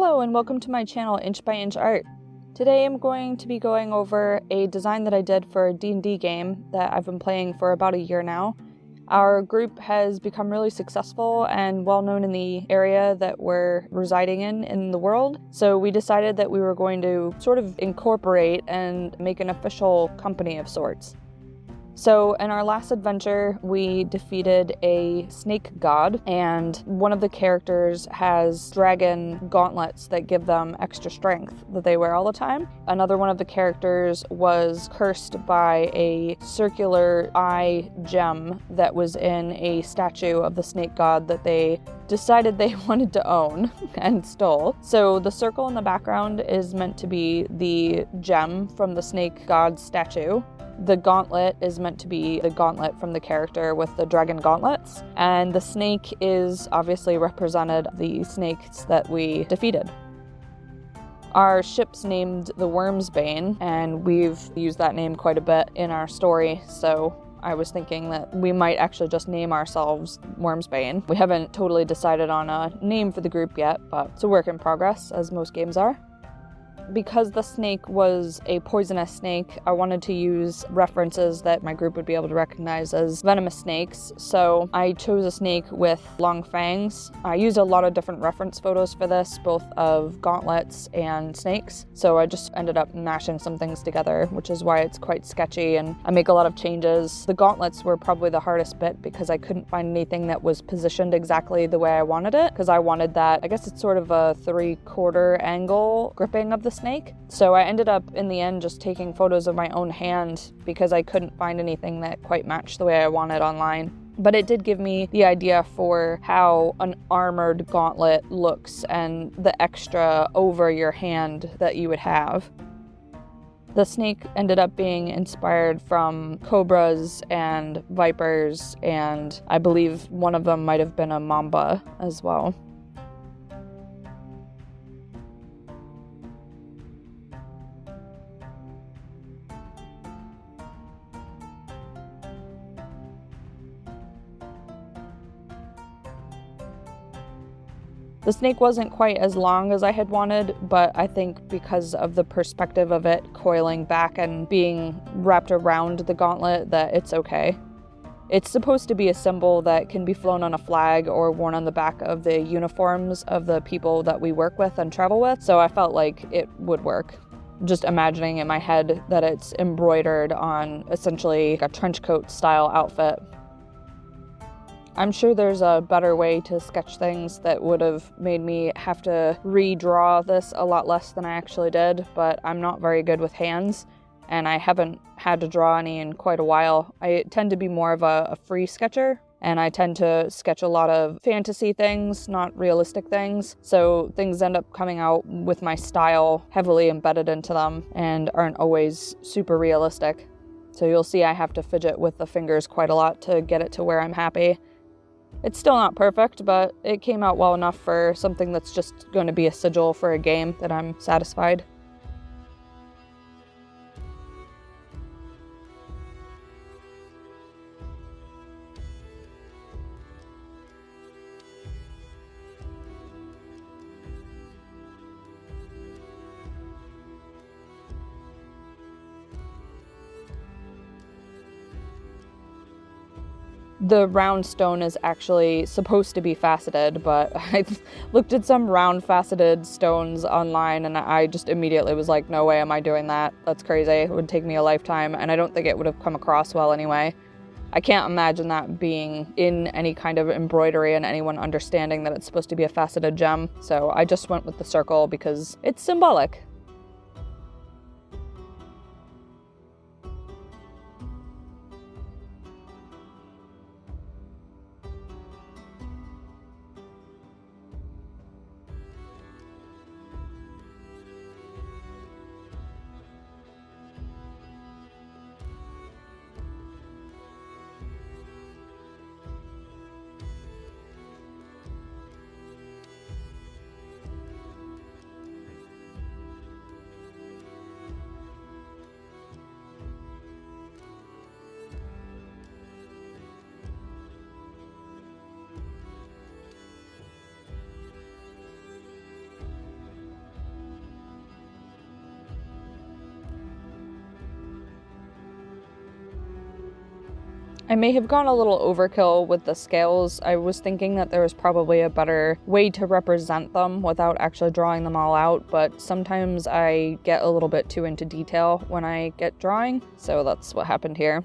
Hello and welcome to my channel, Inch by Inch Art. Today I'm going to be going over a design that I did for a D&D game that I've been playing for about a year now. Our group has become really successful and well known in the area that we're residing in the world, so we decided that we were going to sort of incorporate and make an official company of sorts. So in our last adventure, we defeated a snake god, and one of the characters has dragon gauntlets that give them extra strength that they wear all the time. Another one of the characters was cursed by a circular eye gem that was in a statue of the snake god that they decided they wanted to own and stole. So the circle in the background is meant to be the gem from the snake god statue. The gauntlet is meant to be the gauntlet from the character with the dragon gauntlets, and the snake is obviously represented the snakes that we defeated. Our ship's named the Wormsbane, and we've used that name quite a bit in our story, so I was thinking that we might actually just name ourselves Wormsbane. We haven't totally decided on a name for the group yet, but it's a work in progress, as most games are. Because the snake was a poisonous snake, I wanted to use references that my group would be able to recognize as venomous snakes, so I chose a snake with long fangs. I used a lot of different reference photos for this, both of gauntlets and snakes, so I just ended up mashing some things together, which is why it's quite sketchy and I make a lot of changes. The gauntlets were probably the hardest bit because I couldn't find anything that was positioned exactly the way I wanted it, because I wanted that, I guess it's sort of a 3/4 angle gripping of the snake. So I ended up in the end just taking photos of my own hand because I couldn't find anything that quite matched the way I wanted online. But it did give me the idea for how an armored gauntlet looks and the extra over your hand that you would have. The snake ended up being inspired from cobras and vipers, and I believe one of them might have been a mamba as well. The snake wasn't quite as long as I had wanted, but I think because of the perspective of it coiling back and being wrapped around the gauntlet that it's okay. It's supposed to be a symbol that can be flown on a flag or worn on the back of the uniforms of the people that we work with and travel with, so I felt like it would work. Just imagining in my head that it's embroidered on essentially a trench coat style outfit. I'm sure there's a better way to sketch things that would have made me have to redraw this a lot less than I actually did, but I'm not very good with hands, and I haven't had to draw any in quite a while. I tend to be more of a free sketcher, and I tend to sketch a lot of fantasy things, not realistic things, so things end up coming out with my style heavily embedded into them and aren't always super realistic. So you'll see I have to fidget with the fingers quite a lot to get it to where I'm happy. It's still not perfect, but it came out well enough for something that's just going to be a sigil for a game that I'm satisfied. The round stone is actually supposed to be faceted, but I looked at some round faceted stones online and I just immediately was like, no way am I doing that. That's crazy. It would take me a lifetime, and I don't think it would have come across well anyway. I can't imagine that being in any kind of embroidery and anyone understanding that it's supposed to be a faceted gem, so I just went with the circle because it's symbolic. I may have gone a little overkill with the scales. I was thinking that there was probably a better way to represent them without actually drawing them all out, but sometimes I get a little bit too into detail when I get drawing, so that's what happened here.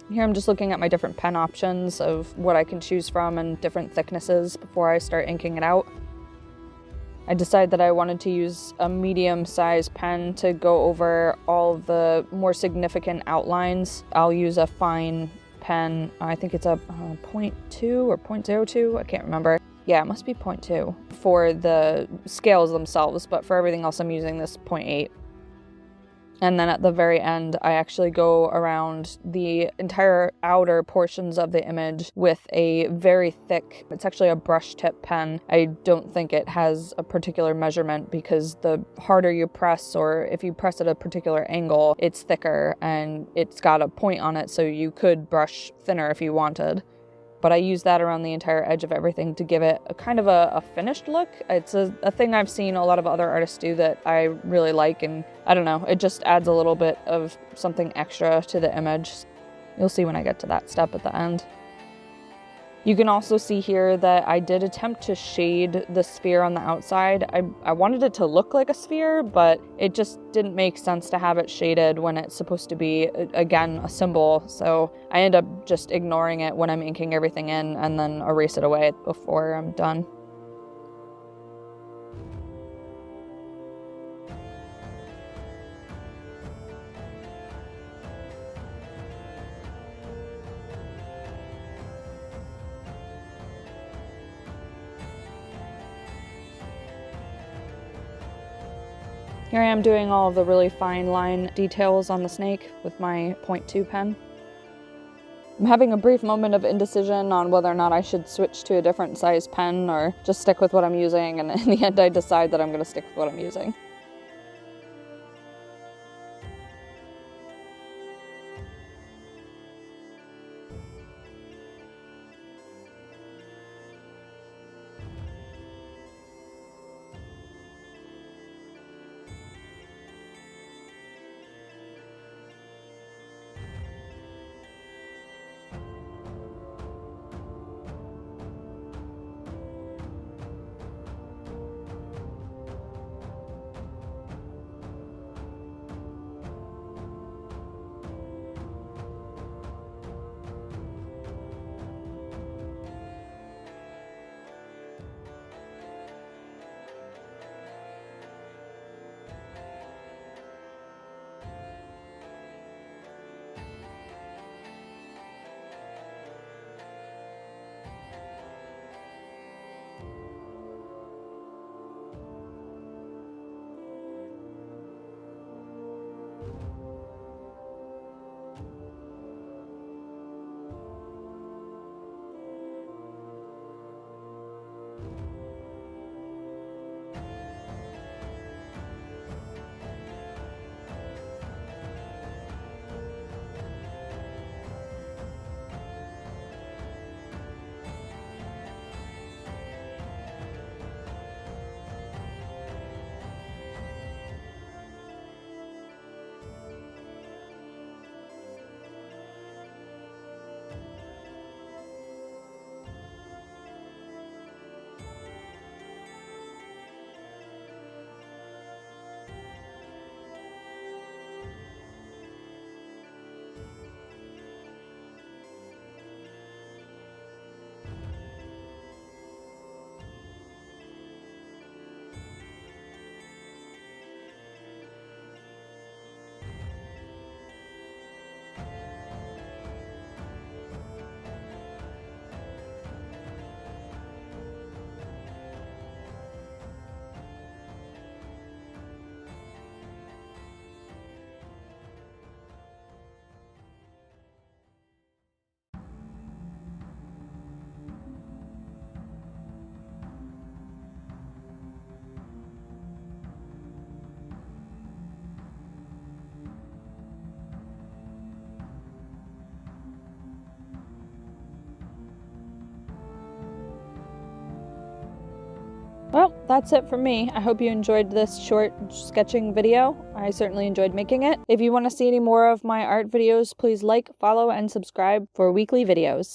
Here I'm just looking at my different pen options of what I can choose from and different thicknesses before I start inking it out. I decided that I wanted to use a medium-sized pen to go over all of the more significant outlines. I'll use a fine pen. I think it's a 0.2 or 0.02, I can't remember. Yeah, it must be 0.2 for the scales themselves, but for everything else I'm using this 0.8. And then at the very end, I actually go around the entire outer portions of the image with a very thick, it's actually a brush tip pen. I don't think it has a particular measurement because the harder you press, or if you press at a particular angle, it's thicker and it's got a point on it, so you could brush thinner if you wanted. But I use that around the entire edge of everything to give it a kind of a finished look. It's a thing I've seen a lot of other artists do that I really like, and I don't know, it just adds a little bit of something extra to the image. You'll see when I get to that step at the end. You can also see here that I did attempt to shade the sphere on the outside. I wanted it to look like a sphere, but it just didn't make sense to have it shaded when it's supposed to be, again, a symbol. So I end up just ignoring it when I'm inking everything in and then erase it away before I'm done. Here I am doing all of the really fine line details on the snake with my 0.2 pen. I'm having a brief moment of indecision on whether or not I should switch to a different size pen or just stick with what I'm using, and in the end I decide that I'm going to stick with what I'm using. Well, that's it for me. I hope you enjoyed this short sketching video. I certainly enjoyed making it. If you want to see any more of my art videos, please like, follow, and subscribe for weekly videos.